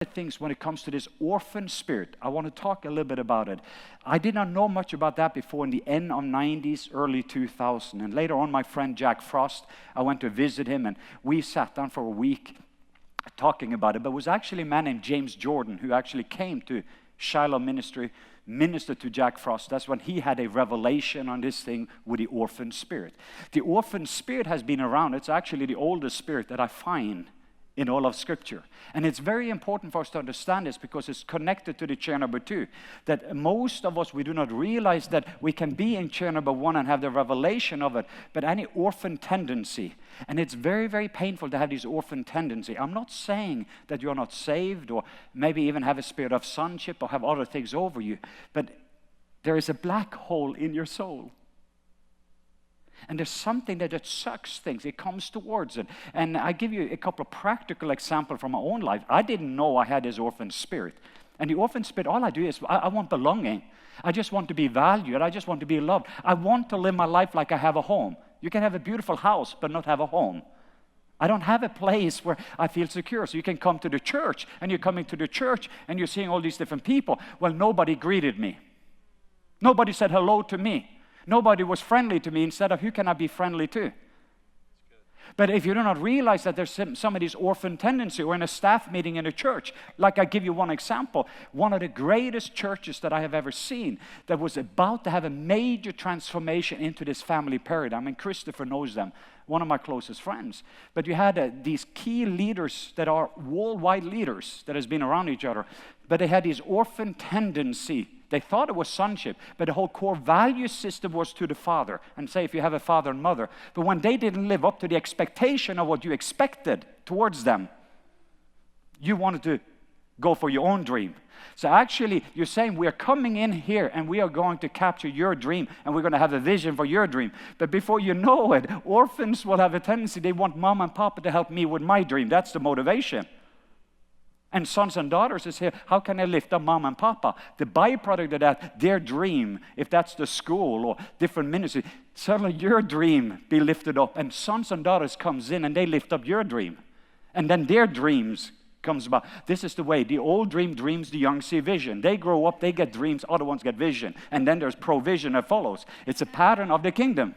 things when it comes to this orphan spirit. I want to talk a little bit about it. I did not know much about that before in the end of 90s, early 2000. And later on, my friend Jack Frost, I went to visit him, and we sat down for a week talking about it. But it was actually a man named James Jordan who actually came to Shiloh Ministry, ministered to Jack Frost. That's when he had a revelation on this thing with the orphan spirit. The orphan spirit has been around. It's actually the oldest spirit that I find in all of Scripture. And it's very important for us to understand this because it's connected to the chair number 2. That most of us, we do not realize that we can be in chair number 1 and have the revelation of it, but any orphan tendency, and it's very, very painful to have this orphan tendency. I'm not saying that you're not saved or maybe even have a spirit of sonship or have other things over you, but there is a black hole in your soul. And there's something that sucks things. It comes towards it. And I give you a couple of practical examples from my own life. I didn't know I had this orphan spirit. And the orphan spirit, all I do is I want belonging. I just want to be valued. I just want to be loved. I want to live my life like I have a home. You can have a beautiful house but not have a home. I don't have a place where I feel secure. So you can come to the church, and you're coming to the church, and you're seeing all these different people. Well, nobody greeted me. Nobody said hello to me. Nobody was friendly to me instead of who can I be friendly to? But if you do not realize that there's some of these orphan tendency, or in a staff meeting in a church, like I give you one example, one of the greatest churches that I have ever seen that was about to have a major transformation into this family paradigm, and Christopher knows them, one of my closest friends. But you had these key leaders that are worldwide leaders that has been around each other, but they had this orphan tendency. They thought it was sonship, but the whole core value system was to the father. And say if you have a father and mother. But when they didn't live up to the expectation of what you expected towards them, you wanted to go for your own dream. So actually, you're saying we're coming in here and we are going to capture your dream and we're going to have a vision for your dream. But before you know it, orphans will have a tendency, they want mom and papa to help me with my dream. That's the motivation. And sons and daughters is here, how can I lift up mom and papa? The byproduct of that, their dream, if that's the school or different ministry, suddenly your dream be lifted up. And sons and daughters comes in and they lift up your dream. And then their dreams comes about. This is the way. The old dream dreams, the young see vision. They grow up, they get dreams, other ones get vision. And then there's provision that follows. It's a pattern of the kingdom.